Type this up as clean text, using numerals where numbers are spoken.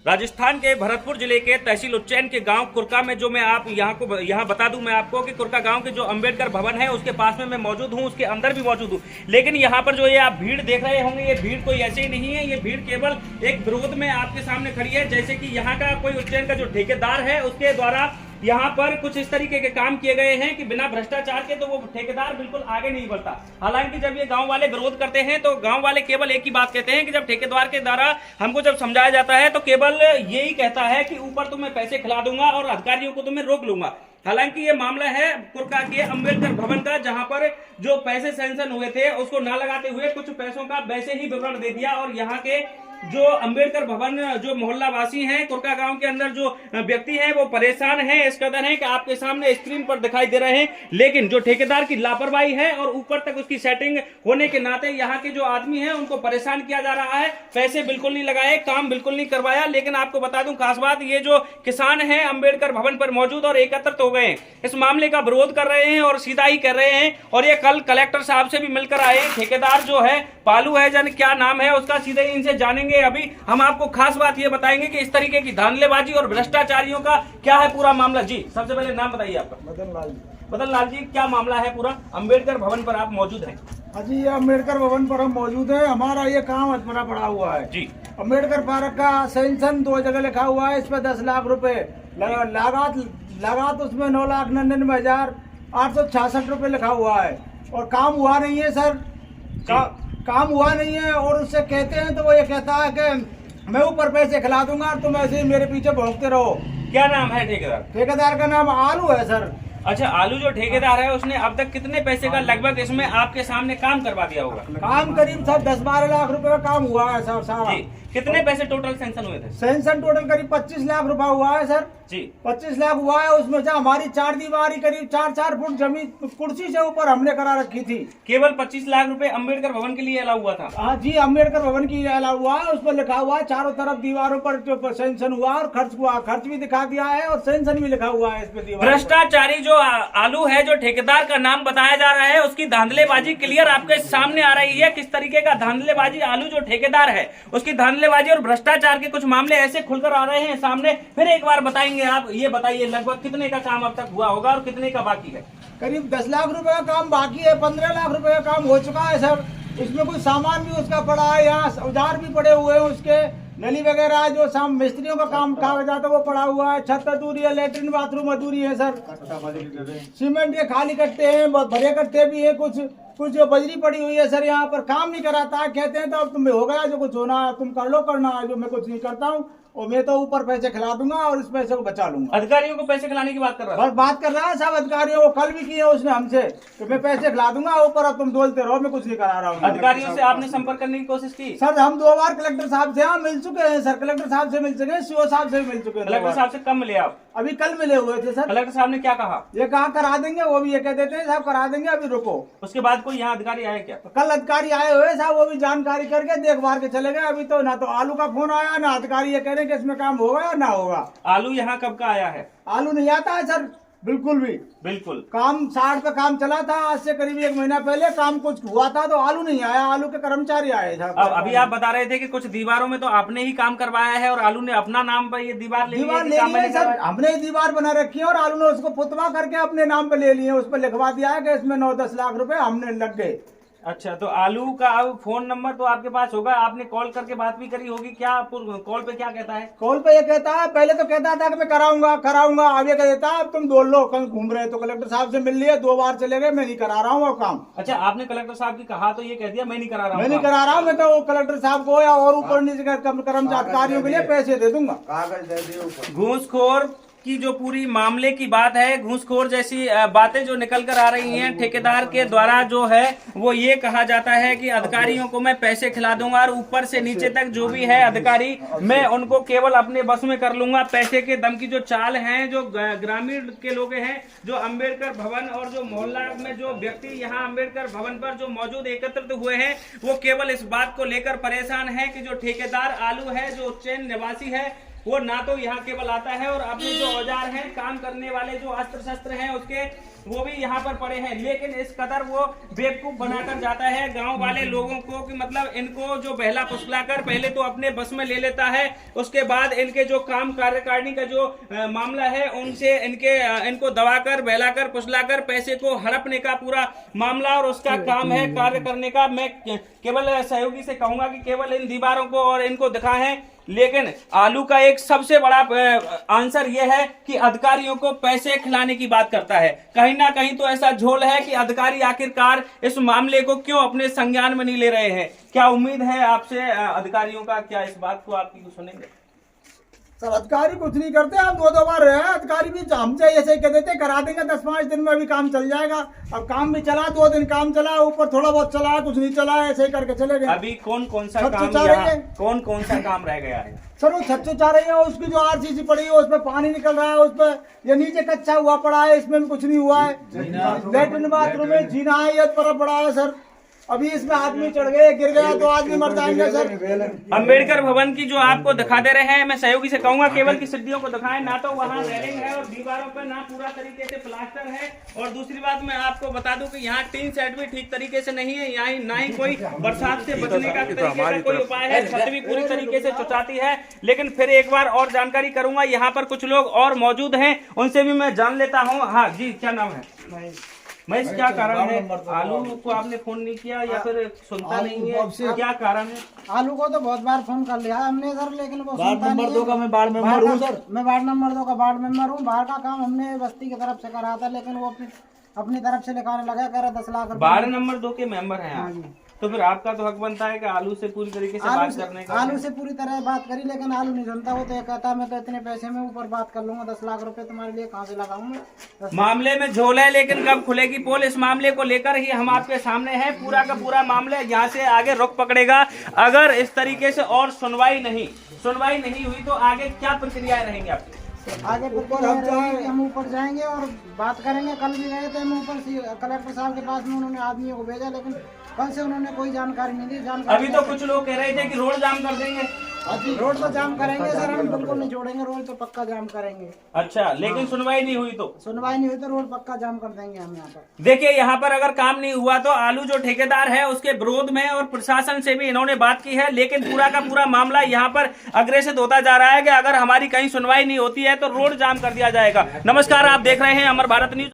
राजस्थान के भरतपुर जिले के तहसील उज्जैन के गांव कुरका में जो मैं आप यहाँ बता दूं मैं आपको कि कुरका गांव के जो अंबेडकर भवन है उसके पास में मैं मौजूद हूं, उसके अंदर भी मौजूद हूं। लेकिन यहाँ पर जो ये आप भीड़ देख रहे होंगे, ये भीड़ कोई ऐसे ही नहीं है। ये भीड़ केवल एक विरोध में आपके सामने खड़ी है। जैसे कि यहाँ का कोई उज्जैन का जो ठेकेदार है उसके द्वारा यहाँ पर कुछ इस तरीके के काम किए गए हैं कि बिना भ्रष्टाचार के तो वो ठेकेदार बिल्कुल आगे नहीं बढ़ता। हालांकि जब ये गांव वाले विरोध करते हैं तो गांव वाले केवल एक ही बात कहते हैं कि जब ठेकेदार के द्वारा हमको जब समझाया जाता है तो केवल यही कहता है कि ऊपर तो मैं पैसे खिला दूंगा और अधिकारियों को तो मैं रोक लूंगा। हालांकि ये मामला है कुरका के अंबेडकर भवन का, जहां पर जो पैसे सैंक्शन हुए थे उसको ना लगाते हुए कुछ पैसों का वैसे ही विवरण दे दिया। और यहाँ के जो अंबेडकर भवन जो मोहल्ला वासी हैं, कुरका गांव के अंदर जो व्यक्ति हैं वो परेशान हैं इस कदर हैं कि आपके सामने स्क्रीन पर दिखाई दे रहे हैं। लेकिन जो ठेकेदार की लापरवाही है और ऊपर तक उसकी सेटिंग होने के नाते यहाँ के जो आदमी हैं उनको परेशान किया जा रहा है। पैसे बिल्कुल नहीं लगाए, काम बिल्कुल नहीं करवाया। लेकिन आपको बता दूं खास बात, ये जो किसान हैं अंबेडकर भवन पर मौजूद और एकत्रित हो गए हैं, इस मामले का विरोध कर रहे हैं और सीधा ही कर रहे हैं। और ये कल कलेक्टर साहब से भी मिलकर आए। ठेकेदार जो है पालू है, जन क्या नाम है उसका, सीधे इनसे जानेंगे। अभी हम आपको खास बात ये बताएंगे कि इस तरीके की धांधलेबाजी और भ्रष्टाचारियों का क्या है पूरा मामला। जी सबसे पहले नाम बताइए आपका। मदन लाल जी, क्या मामला है पूरा? अंबेडकर भवन पर आप मौजूद हैं। हाँ जी, ये अम्बेडकर भवन पर हम मौजूद हैं। हमारा ये काम अधूरा पड़ा हुआ है जी। अम्बेडकर पार्क का सैंक्शन 2 जगह लिखा हुआ है, इस पे 10 लाख रुपए लागत उसमें 9,99,866 रुपए लिखा हुआ है और काम हुआ नहीं है सर। काम हुआ नहीं है और उससे कहते हैं तो वो ये कहता है कि मैं ऊपर पैसे खिला दूंगा, तुम ऐसे ही मेरे पीछे भौंकते रहो। क्या नाम है ठेकेदार? ठेकेदार का नाम आलू है सर। अच्छा, आलू जो ठेकेदार है उसने अब तक कितने पैसे का लगभग इसमें आपके सामने काम करवा दिया होगा? काम करीब सर 10-12 लाख रुपए का काम हुआ है सर सारा। कितने पैसे टोटल सैंक्शन हुए थे? सैंक्शन टोटल करीब 25 लाख रुपए हुआ है सर जी। 25 लाख हुआ है। उसमें से हमारी 4 दीवारी करीब 4-4 फुट जमीन कुर्सी से ऊपर हमने करा रखी थी। केवल 25 लाख रुपए अंबेडकर भवन के लिए अलाउ हुआ था? हाँ जी, अंबेडकर भवन की अलाउ हुआ है। उस पर लिखा हुआ है चारों तरफ दीवारों पर जो सैंक्शन हुआ और खर्च हुआ, खर्च भी दिखा दिया है और सैंक्शन भी लिखा हुआ है इस पे दीवार। भ्रष्टाचारी जो आलू है, जो ठेकेदार का नाम बताया जा रहा है, उसकी धांधलेबाजी क्लियर आपके सामने आ रही है। किस तरीके का धांधलेबाजी आलू जो ठेकेदार है उसकी धांधलेबाजी और भ्रष्टाचार के कुछ मामले ऐसे खुलकर आ रहे हैं सामने। फिर एक बार बताएंगे आप, ये बताइए लगभग कितने का काम अब तक हुआ होगा और कितने का बाकी है? करीब 10 लाख रुपए का काम बाकी है। 15 लाख रुपए का काम हो चुका है सर। इसमें कुछ सामान भी उसका पड़ा है, यहाँ औजार भी पड़े हुए हैं उसके, नली वगैरह जो मिस्त्रियों का काम कागजात है वो पड़ा हुआ है। छत अधूरी है, लेटरिन बाथरूम अधूरी है सर। सीमेंट के खाली कट्टे हैं, भरे कट्टे भी है, कुछ जो बजरी पड़ी हुई है सर। यहाँ पर काम नहीं कराता है, कहते हैं तो अब तुम्हें हो गया, जो कुछ होना है तुम कर लो, करना है, जो मैं कुछ नहीं करता हूँ और मैं तो ऊपर पैसे खिला दूंगा और इस पैसे को बचा लूंगा। अधिकारियों को पैसे खिलाने की बात कर रहा है? बस बात कर रहा है साहब अधिकारियों को, कल भी किया उसने हमसे कि मैं पैसे खिला दूंगा ऊपर, अब तुम बोलते रहो, मैं कुछ नहीं करा रहा हूँ। अधिकारियों से आपने संपर्क करने की कोशिश की? सर हम 2 बार कलेक्टर साहब से मिल चुके हैं सर। कलेक्टर साहब से मिल चुके हैं, सीओ साहब से भी मिल चुके हैं। कलेक्टर साहब से कब मिले आप? अभी कल मिले हुए थे सर। कलेक्टर साहब ने क्या कहा? ये कहा करा देंगे, वो भी ये कह देते हैं साहब करा देंगे, अभी रुको। उसके बाद कोई यहाँ अधिकारी आए क्या? तो कल अधिकारी आए हुए साहब, वो भी जानकारी करके देख भार के चले गए। अभी तो ना तो आलू का फोन आया, ना अधिकारी ये कह रहे हैं कि इसमें काम होगा या ना होगा। आलू यहाँ कब का आया है? आलू नहीं आता है सर बिल्कुल भी। बिल्कुल काम 60 पे काम चला था, आज से करीब 1 महीना पहले काम कुछ हुआ था तो आलू नहीं आया, आलू के कर्मचारी आए साहब। अब अभी आप बता रहे थे कि कुछ दीवारों में तो आपने ही काम करवाया है और आलू ने अपना नाम पर ये दीवार ले ली है सर। हमने दीवार बना रखी है और आलू ने उसको पुतवा करके अपने नाम पे ले लिए, उस पर लिखवा दिया है कि इसमें 9-10 लाख रुपए हमने लग गए। अच्छा, तो आलू का अब फोन नंबर तो आपके पास होगा, आपने कॉल करके बात भी करी होगी। क्या कॉल पे क्या कहता है? कॉल पे ये कहता है, पहले तो कहता था कि मैं कराऊंगा, अब ये कह देता है अब तुम बोल लो कहीं घूम रहे। तो कलेक्टर साहब से मिल लिए, 2 बार चले गए, मैं नहीं करा रहा हूँ अब काम। अच्छा, आपने कलेक्टर साहब की कहा तो ये कह दिया मैं नहीं करा रहा हूँ? मैं नहीं करा रहा हूँ, मैं तो कलेक्टर साहब को या और ऊपर नीचे कर्मचारियों के लिए पैसे दे दूंगा। कागज दे दिए। घूसखोर की जो पूरी मामले की बात है, घूसखोर जैसी बातें जो निकल कर आ रही हैं ठेकेदार के द्वारा, जो है वो ये कहा जाता है कि अधिकारियों को मैं पैसे खिला दूंगा और ऊपर से नीचे तक जो भी है अधिकारी मैं उनको केवल अपने बस में कर लूंगा। पैसे के दम की जो चाल हैं, जो ग्रामीण के लोग हैं, जो अंबेडकर भवन और जो मोहल्ला में जो व्यक्ति यहाँ अंबेडकर भवन पर जो मौजूद एकत्रित हुए हैं, वो केवल इस बात को लेकर परेशान है कि जो ठेकेदार आलू है, जो उज्जैन निवासी है, वो ना तो यहाँ केवल आता है और अपने जो औजार हैं, काम करने वाले जो अस्त्र शस्त्र हैं उसके वो भी यहाँ पर पड़े हैं, लेकिन इस कदर वो बेवकूफ बनाकर जाता है गांव वाले लोगों को कि मतलब इनको जो बहला फुसलाकर पहले तो अपने बस में ले लेता है, उसके बाद इनके जो काम कार्यकारिणी का जो मामला है उनसे इनको दबाकर बहलाकर फुसलाकर पैसे को हड़पने का पूरा मामला और उसका काम है कार्य करने का। मैं केवल सहयोगी से कहूंगा कि केवल इन दीवारों को और इनको दिखाएं, लेकिन आलू का एक सबसे बड़ा आंसर यह है कि अधिकारियों को पैसे खिलाने की बात करता है। कहीं ना कहीं तो ऐसा झोल है कि अधिकारी आखिरकार इस मामले को क्यों अपने संज्ञान में नहीं ले रहे हैं। क्या उम्मीद है आपसे अधिकारियों का, क्या इस बात को आपकी सुनेंगे? सर अधिकारी कुछ नहीं करते, हम दो बार रहे हैं, अधिकारी भी हमसे ऐसे कह देते करा देंगे 10-5 दिन में भी काम चल जाएगा। अब काम भी चला, 2 दिन काम चला, ऊपर थोड़ा बहुत चला, कुछ नहीं चला, ऐसे ही करके चले गए। अभी कौन कौन सा काम रह गया है? सर वो छत चाह रही है, उसकी जो आरसीसी पड़ी है उसमें पानी निकल रहा है, उसमें ये नीचे कच्चा हुआ पड़ा है, इसमें भी कुछ नहीं हुआ है। लेटरिन बाथरूम में जीना है, ये पर पड़ा है सर। अभी इसमें आदमी चढ़ गए, गिर गया तो आदमी मर जाएंगे सर। अंबेडकर भवन की जो आपको दिखा दे रहे हैं, मैं सहयोगी से कहूंगा केवल की सीढ़ियों को दिखाएं, ना तो वहां रेलिंग है और दीवारों पर ना पूरा तरीके से प्लास्टर है। और दूसरी बात मैं आपको बता दूं कि यहाँ टीन सेट भी ठीक तरीके से नहीं है, यहाँ ना ही कोई बरसात से बचने का तरीके का कोई उपाय है, छत भी पूरी तरीके से चुचाती है। लेकिन फिर एक बार और जानकारी करूंगा, यहाँ पर कुछ लोग और मौजूद हैं, उनसे भी मैं जान लेता हूँ। हाँ जी, क्या नाम है? महेश, क्या कारण है आलू को आपने फोन नहीं किया या फिर सुनता नहीं है, क्या कारण है? आलू को तो बहुत बार फोन कर लिया हमने सर, लेकिन वो वार्ड नंबर 2 का मैं वार्ड मेंबर हूँ सर। मैं वार्ड नंबर 2 का वार्ड मेंबर हूँ। बाहर का काम हमने बस्ती की तरफ से करा था, लेकिन वो अपनी तरफ से लिखाने लगा, कह रहा 10 लाख। वार्ड नंबर 2 के मेंबर हैं आप, तो फिर आपका तो हक बनता है कि आलू से पूरी तरीके से बात करने का। आलू से पूरी तरह बात करी, लेकिन आलू नहीं सुनता। वो तो ये कहता है मैं तो इतने पैसे में ऊपर बात कर लूंगा, 10 लाख रुपए तुम्हारे लिए कहाँ से लगाऊंगा। मामले में झोल है, लेकिन कब खुलेगी पोल, इस मामले को लेकर ही हम आपके सामने हैं। पूरा का पूरा मामला यहाँ से आगे रुख पकड़ेगा। अगर इस तरीके से और सुनवाई नहीं हुई तो आगे क्या प्रक्रियाएं रहेंगी आपकी? आगे हम ऊपर जाएंगे और बात करेंगे। कल भी गए थे हम ऊपर कलेक्टर साहब के पास में, उन्होंने आदमियों को भेजा, लेकिन कल से उन्होंने कोई जानकारी नहीं दी। अभी तो कुछ लोग कह रहे थे कि रोड जाम कर देंगे। रोड तो जाम करेंगे सर, हम बिल्कुल नहीं छोड़ेंगे, रोड तो पक्का जाम करेंगे। अच्छा, लेकिन सुनवाई नहीं हुई तो रोड पक्का जाम कर देंगे हम यहाँ पर। देखिए, यहाँ पर अगर काम नहीं हुआ तो आलू जो ठेकेदार है उसके विरोध में और प्रशासन से भी इन्होंने बात की है, लेकिन पूरा का पूरा मामला यहाँ पर अग्रेसित होता जा रहा है कि अगर हमारी कहीं सुनवाई नहीं होती है तो रोड जाम कर दिया जाएगा। नमस्कार, आप देख रहे हैं अमर भारत न्यूज।